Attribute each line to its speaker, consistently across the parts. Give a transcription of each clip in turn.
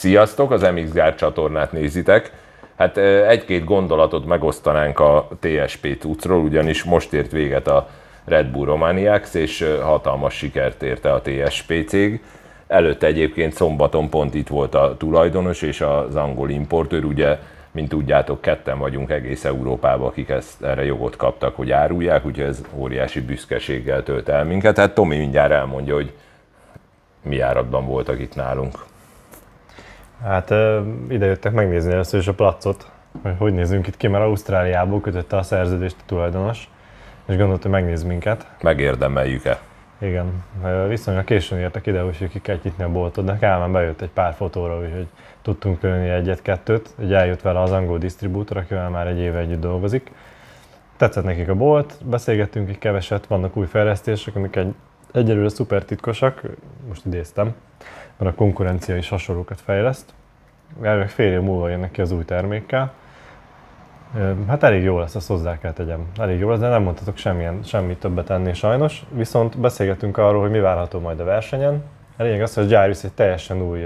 Speaker 1: Sziasztok, az MX Guard csatornát nézitek. Hát egy-két gondolatot megosztanánk a TSP cuccról, ugyanis most ért véget a Red Bull Romaniacs, és hatalmas sikert érte a TSP cég. Előtte egyébként szombaton pont itt volt a tulajdonos és az angol importőr, ugye, mint tudjátok, ketten vagyunk egész Európában, akik erre jogot kaptak, hogy árulják, úgyhogy ez óriási büszkeséggel tölt el minket. Hát Tomi mindjárt elmondja, hogy mi áratban voltak itt nálunk.
Speaker 2: Hát ide jöttek megnézni először is a placot, hogy nézzünk itt ki, mert Ausztráliából kötötte a szerződést a tulajdonos, és gondolta, hogy megnéz minket.
Speaker 1: Megérdemeljük-e?
Speaker 2: Igen, viszonylag későn értek ide, úgyhogy ki kell nyitni a boltot, de Kálmán bejött egy pár fotóra, úgyhogy tudtunk lőni egyet-kettőt, hogy eljött vele az angol disztribútor, akivel már egy éve együtt dolgozik. Tetszett nekik a bolt, beszélgettünk egy keveset, vannak új fejlesztések, amik egyelőre szuper titkosak, most idéztem, mert a konkurencia is hasonlókat fejleszt. Elvileg fél év múlva jönnek ki az új termékkel. Hát elég jó lesz, azt hozzá kell tegyem. Elég jó lesz, de nem mondhatok semmit többet ennél sajnos. Viszont beszélgetünk arról, hogy mi várható majd a versenyen. A lényeg az, hogy Jarvis egy teljesen új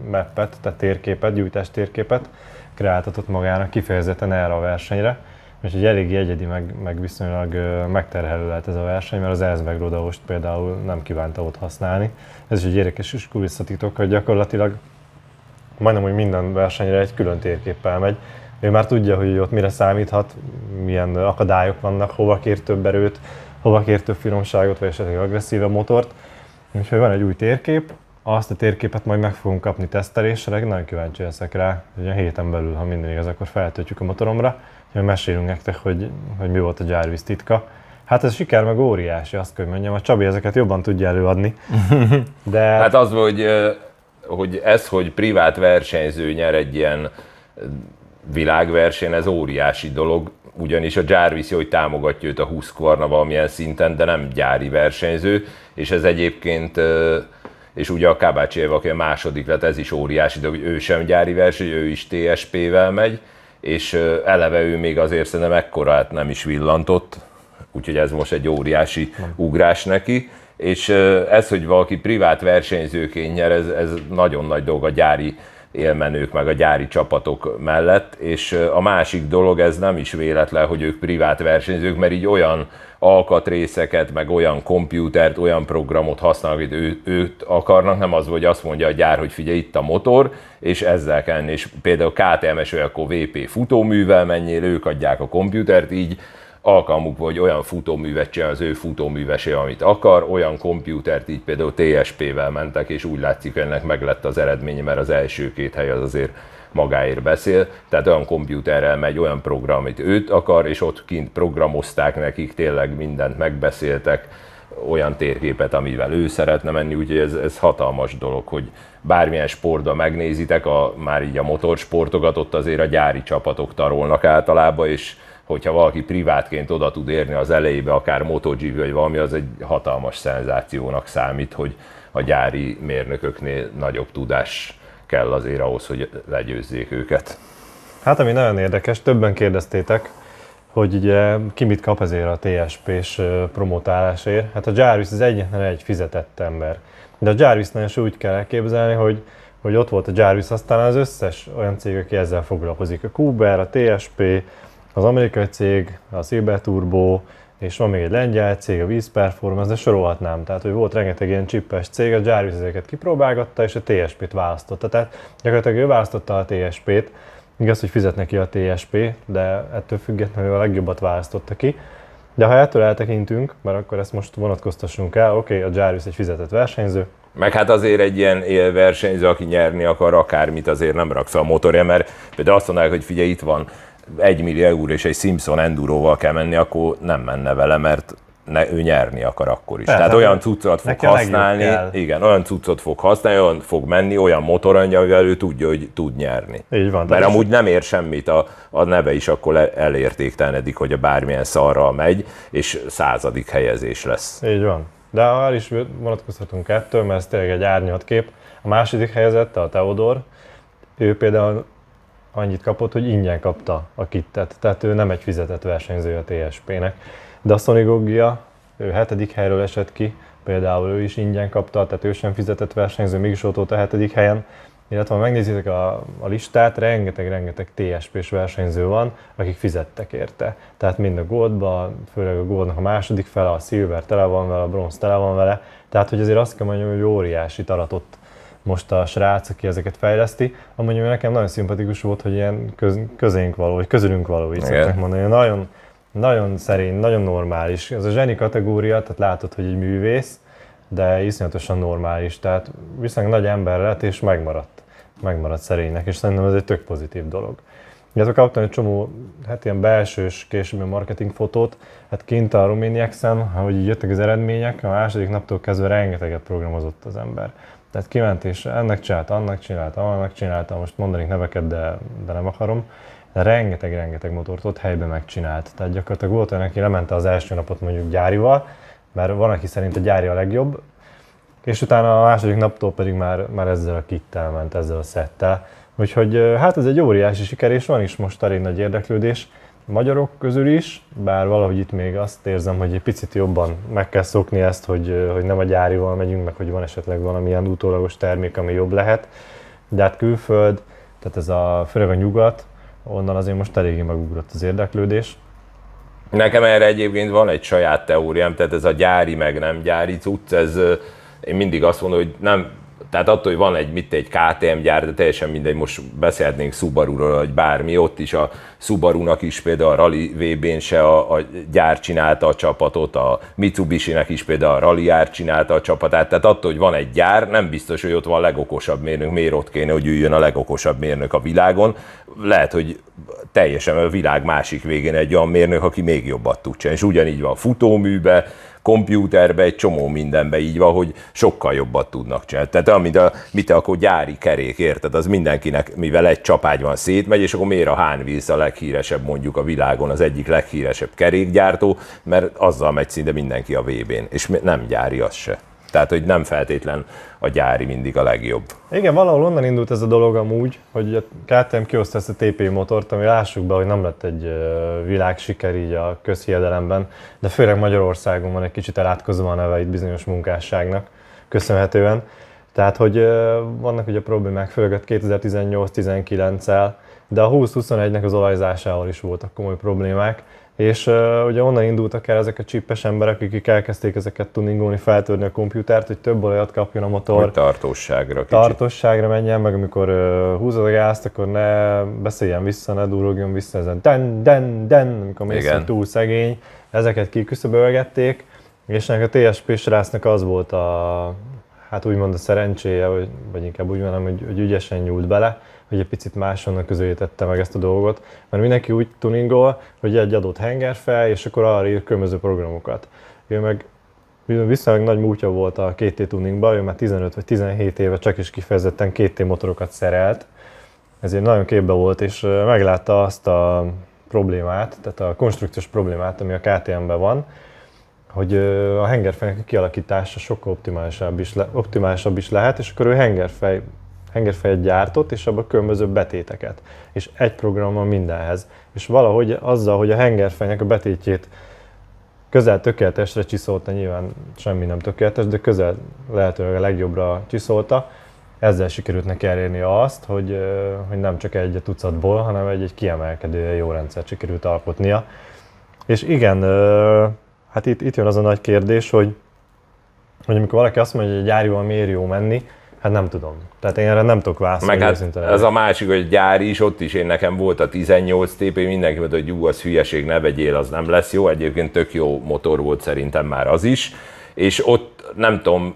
Speaker 2: mappet, tehát térképet, gyújtás térképet kreáltatott magának kifejezetten erre a versenyre. Úgyhogy eléggé egyedi, meg viszonylag megterhelő lehet ez a verseny, mert az Ellsberg Rodeost például nem kívánta ott használni. Ez is egy érdekes és kulisszatitok, hogy gyakorlatilag majdnem, hogy minden versenyre egy külön térképpel megy. Ő már tudja, hogy ott mire számíthat, milyen akadályok vannak, hova kér több erőt, hova kér több finomságot, vagy esetleg agresszívebb motort. Úgyhogy van egy új térkép, azt a térképet majd meg fogunk kapni tesztelésre, nagyon kíváncsi leszek rá, hogy a héten belül, ha minden igaz, akkor feltöltjük a motoromra, hogy mesélünk nektek, hogy mi volt a Jarvis titka. Hát ez siker meg óriási, azt kell, hogy mondjam, a Csabi ezeket jobban tudja előadni. De...
Speaker 1: Hát az, hogy privát versenyző nyer egy ilyen világverseny, ez óriási dolog, ugyanis a Jarvis jó, hogy támogatja őt a Husqvarna valamilyen szinten, de nem gyári versenyző, és ez egyébként, és ugye a Kabacsieva, aki a második lett, ez is óriási dolog, hogy ő sem gyári verseny, ő is TSP-vel megy, és eleve ő még azért szerintem ekkorát nem is villantott, úgyhogy ez most egy óriási ugrás neki, és ez, hogy valaki privát versenyzőként nyer, ez nagyon nagy dolog a gyári élmenők meg a gyári csapatok mellett, és a másik dolog, ez nem is véletlen, hogy ők privát versenyzők, mert így olyan alkatrészeket, meg olyan kompjútert, olyan programot használnak, hogy őt akarnak, nem az, hogy azt mondja a gyár, hogy figyelj, itt a motor, és ezzel kell, és például KTM-es, vagy akkor VP futóművel menjél, ők adják a kompjútert, így alkalmuk vagy olyan futóművet csinál az ő futóművesé, amit akar, olyan kompjútert így például TSP-vel mentek, és úgy látszik, hogy ennek meg lett az eredménye, mert az első két hely az azért magáért beszél, tehát olyan kompjúterrel megy, olyan program, amit őt akar, és ott kint programozták nekik, tényleg mindent megbeszéltek, olyan térképet, amivel ő szeretne menni, úgyhogy ez hatalmas dolog, hogy bármilyen sportban megnézitek, már így a motorsportokat, ott azért a gyári csapatok tarolnak általában, és hogyha valaki privátként oda tud érni az elejébe, akár MotoGP vagy valami, az egy hatalmas szenzációnak számít, hogy a gyári mérnököknél nagyobb tudás kell azért ahhoz, hogy legyőzzék őket.
Speaker 2: Hát ami nagyon érdekes, többen kérdeztétek, hogy ugye ki mit kap ezért a TSP-s promotálásért. Hát a Jarvis az egyetlen egy fizetett ember. De a Jarvisnál is úgy kell elképzelni, hogy ott volt a Jarvis, aztán az összes olyan cég, aki ezzel foglalkozik. A Kuber, a TSP, az amerikai cég, a Silver Turbo, és van még egy lengyel cég, a Wiz Performance, de sorolhatnám. Tehát, hogy volt rengeteg ilyen csippes cég, a Jarvis ezeket kipróbálgatta, és a TSP-t választotta. Tehát gyakorlatilag ő választotta a TSP-t, igaz, hogy fizet neki a TSP, de ettől függetlenül a legjobbat választotta ki. De ha ettől eltekintünk, mert akkor ezt most vonatkoztassunk el, oké, a Jarvis egy fizetett versenyző.
Speaker 1: Meg hát azért egy ilyen élversenyző, aki nyerni akar akármit, azért nem rak fel a motorja, mert például azt mondanak, hogy figyelj, itt van 1 millió euró és egy Simpson Enduroval kell menni, akkor nem menne vele, mert ő nyerni akar akkor is.
Speaker 2: Persze,
Speaker 1: tehát olyan cuccot fog használni, igen, olyan cuccot fog használni, olyan fog menni, olyan motoranyja, amivel ő tudja, hogy tud nyerni.
Speaker 2: Így van.
Speaker 1: Mert amúgy nem ér semmit, a neve is akkor elértéktelenedik, hogy a bármilyen szarral megy, és 100. helyezés lesz.
Speaker 2: Így van. De el is vonatkozhatunk ettől, mert ez tényleg egy árnyalt kép. A második helyezett, a Theodor, ő például annyit kapott, hogy ingyen kapta a kittet, tehát ő nem egy fizetett versenyző a TSP-nek. De a Sony Goggia, ő 7. helyről esett ki, például ő is ingyen kapta, tehát ő sem fizetett versenyző, mégis ott volt a 7. helyen. illetve ha megnézitek a listát, rengeteg TSP-s versenyző van, akik fizettek érte. Tehát mind a Goldba, főleg a Goldnak a második fele, a Silver tele van vele, a Bronze tele van vele. Tehát, hogy azért azt kell mondjam, hogy óriási aratott most a srác, aki ezeket fejleszti. Amúgy nekem nagyon szimpatikus volt, hogy ilyen közénk való, vagy közülünk való, így szokták mondani. Nagyon, nagyon szerény, nagyon normális. Ez a zseni kategória, tehát látod, hogy egy művész, de iszonyatosan normális. Tehát viszonylag nagy ember lett, és megmaradt szerénynek, és szerintem ez egy tök pozitív dolog. Illetve kaptam egy csomó, hát ilyen belsős, későbbi marketing fotót, hát kint a Romaniacs-en, ahogy így jöttek az eredmények, a második naptól kezdve rengeteget programozott az ember. Tehát kiment és ennek csinálta, annak csinálta, most mondanék neveket, de nem akarom. De rengeteg motort ott helyben megcsinált. Tehát gyakorlatilag volt olyan, aki lemente az első napot mondjuk gyárival, mert van, aki szerint a gyári a legjobb, és utána a második naptól pedig már ezzel a kittel ment, ezzel a szettel. Úgyhogy hát ez egy óriási siker, és van is most elég nagy érdeklődés magyarok közül is, bár valahogy itt még azt érzem, hogy egy picit jobban meg kell szokni ezt, hogy nem a gyárival megyünk, meg hogy van esetleg valamilyen utólagos termék, ami jobb lehet. De hát külföld, tehát főleg a nyugat, onnan azért most eléggé megugrott az érdeklődés.
Speaker 1: Nekem erre egyébként van egy saját teóriám, tehát ez a gyári meg nem gyári cucc, én mindig azt mondom, hogy nem, tehát attól, hogy van egy KTM gyár, de teljesen mindegy, most beszélhetnénk Subaru-ról, vagy bármi, ott is a Subaru-nak is például a Rally VB-n se a gyár csinálta a csapatot, a Mitsubishi-nek is például a Rally gyár csinálta a csapatát, tehát attól, hogy van egy gyár, nem biztos, hogy ott van a legokosabb mérnök, miért ott kéne, hogy üljön a legokosabb mérnök a világon. Lehet, hogy teljesen a világ másik végén egy olyan mérnök, aki még jobbat tud csinálni, és ugyanígy van futóműbe, kompjúterbe, egy csomó mindenbe így van, hogy sokkal jobbat tudnak csinálni. Tehát mit akkor gyári kerék, érted? Az mindenkinek, mivel egy csapágy van, szétmegy, és akkor miért a Hánvíz a leghíresebb mondjuk a világon, az egyik leghíresebb kerékgyártó, mert azzal megy szinte mindenki a VB-n, és nem gyári az se. Tehát, hogy nem feltétlen a gyári mindig a legjobb.
Speaker 2: Igen, valahol onnan indult ez a dolog amúgy, hogy a KTM kihozta ezt a TP motort, ami lássuk be, hogy nem lett egy világsiker így a közhiedelemben, de főleg Magyarországon van egy kicsit elátkozva a neve itt bizonyos munkásságnak köszönhetően. Tehát, hogy vannak ugye problémák, főleg 2018-19-el, de a 20-21-nek az olajzásával is voltak komoly problémák. És ugye onnan indultak el ezek a csippes emberek, akik elkezdték ezeket tuningolni, feltörni a komputert, hogy több olajat kapjon a motor.
Speaker 1: Hogy tartósságra kicsit.
Speaker 2: Tartósságra menjen, meg amikor húzod a gázt, akkor ne beszéljen vissza, ne durogjon vissza ezen amikor mész, hogy túl szegény. Ezeket kiküszöbölgették, és ennek a TSP srácnak az volt hát úgymond a szerencséje, vagy inkább úgy mondom, hogy ügyesen nyúlt bele, hogy egy picit máshonnan közelítette meg ezt a dolgot, mert mindenki úgy tuningol, hogy egy adott hengerfej, és akkor arra ír különböző programokat. Ő meg viszonylag nagy múltja volt a 2T tuningban, ő már 15 vagy 17 éve csak is kifejezetten 2T motorokat szerelt, ezért nagyon képbe volt, és meglátta azt a problémát, tehát a konstrukciós problémát, ami a KTM-ben van, hogy a hengerfejnek a kialakítása sokkal optimálisabb is lehet, és akkor ő hengerfejet gyártott, és abban különböző betéteket. És egy program van mindenhez. És valahogy azzal, hogy a hengerfejnek a betétjét közel tökéletesre csiszolta, nyilván semmi nem tökéletes, de közel lehetőleg a legjobbra csiszolta, ezzel sikerült neki elérni azt, hogy nem csak egy tucatból, hanem egy kiemelkedő jó rendszert sikerült alkotnia. És igen, hát itt jön az a nagy kérdés, hogy amikor valaki azt mondja, hogy a gyárival miért jó menni, hát nem tudom. Tehát én erre nem tudok válaszolni.
Speaker 1: Meg hát ez a másik, hogy gyári is, ott is nekem volt a 18 TP, mindenki mondta, hogy az hülyeség, ne vegyél, az nem lesz jó. Egyébként tök jó motor volt szerintem már az is. És ott nem tudom,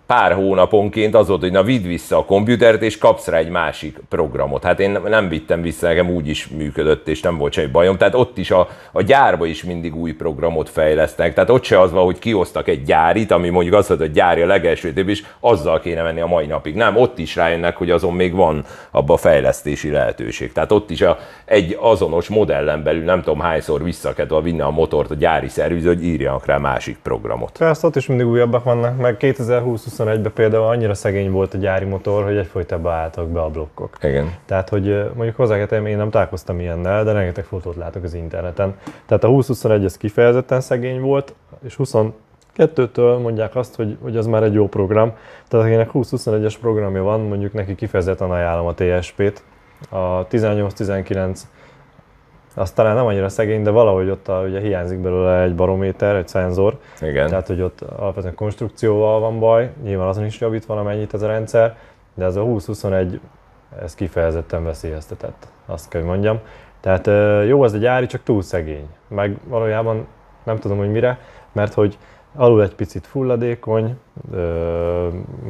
Speaker 1: pár hónaponként az volt, hogy na vidd vissza a komputert, és kapsz rá egy másik programot. Hát én nem vittem vissza, nekem úgy is működött, és nem volt semmi bajom. Tehát ott is a gyárba is mindig új programot fejlesztenek. Tehát ott se az van, hogy kihoztak egy gyárit, ami mondjuk azt mondta, hogy gyári a legelső több, és azzal kéne menni a mai napig. Nem, ott is rájönnek, hogy azon még van abba a fejlesztési lehetőség. Tehát ott is egy azonos modellen belül nem tudom hányszor vissza kell vinni a motort a gyári szerviz, hogy írjanak rá másik programot.
Speaker 2: Persze ott is mindig újabbak vannak, meg 2020-21-ben például annyira szegény volt a gyári motor, hogy egyfolytában álltak be a blokkok.
Speaker 1: Igen.
Speaker 2: Tehát, hogy mondjuk hozzá én nem találkoztam ilyennel, de rengeteg fotót látok az interneten. Tehát a 20-21 ez kifejezetten szegény volt, és 2-től mondják azt, hogy az már egy jó program. Tehát akinek 20-21-es programja van, mondjuk neki kifejezetten ajánlom a TSP-t. A 18-19 az talán nem annyira szegény, de valahogy ott ugye hiányzik belőle egy barométer, egy szenzor.
Speaker 1: Igen.
Speaker 2: Tehát, hogy ott alapvetően konstrukcióval van baj, nyilván azon is javít valamennyit ez a rendszer, de ez a 20-21, ez kifejezetten veszélyeztetett, azt kell, hogy mondjam. Tehát jó az a gyári, csak túl szegény. Meg valójában nem tudom, hogy mire, mert hogy alul egy picit fulladékony,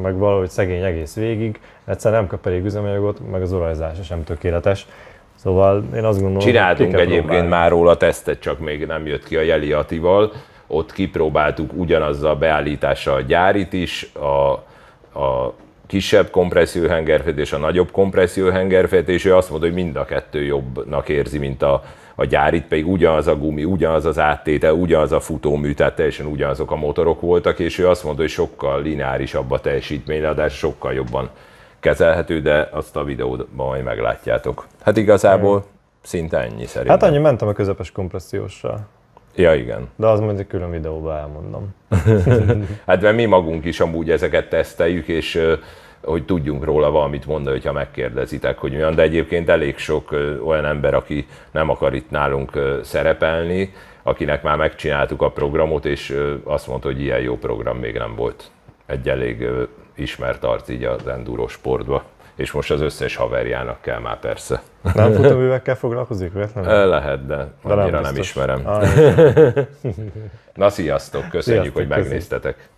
Speaker 2: meg valahogy szegény egész végig, egyszerűen nem kap elég üzemanyagot, meg az olajzása sem tökéletes. Szóval én azt gondolom,
Speaker 1: csináltunk egyébként már róla tesztet, csak még nem jött ki a Jeli Attival. Ott kipróbáltuk ugyanazzal a beállítással a gyárit is, a kisebb kompresszióhengerfet és a nagyobb kompresszióhengerfet, és ő azt mondta, hogy mind a kettő jobbnak érzi, mint a gyárit, pedig ugyanaz a gumi, ugyanaz az áttétel, ugyanaz a futómű, tehát teljesen ugyanazok a motorok voltak, és ő azt mondta, hogy sokkal lineárisabb a teljesítményleadás, sokkal jobban kezelhető, de azt a videóban majd meglátjátok. Hát igazából szinte ennyi szerintem.
Speaker 2: Hát annyi mentem a közepes kompresszióssal.
Speaker 1: Ja, igen.
Speaker 2: De az majd egy külön videóban elmondom.
Speaker 1: Hát mert mi magunk is amúgy ezeket teszteljük, és hogy tudjunk róla valamit mondani, hogyha megkérdezitek, hogy milyen, de egyébként elég sok olyan ember, aki nem akar itt nálunk szerepelni, akinek már megcsináltuk a programot, és azt mondta, hogy ilyen jó program még nem volt. Egy elég ismert arc így az enduro sportba, és most az összes haverjának kell már persze.
Speaker 2: Nem futóművekkel foglalkozik véletlenül?
Speaker 1: Lehet, de annyira nem ismerem.
Speaker 2: Ah,
Speaker 1: Na sziasztok, köszönjük,
Speaker 2: Sziasztok,
Speaker 1: hogy megnéztetek.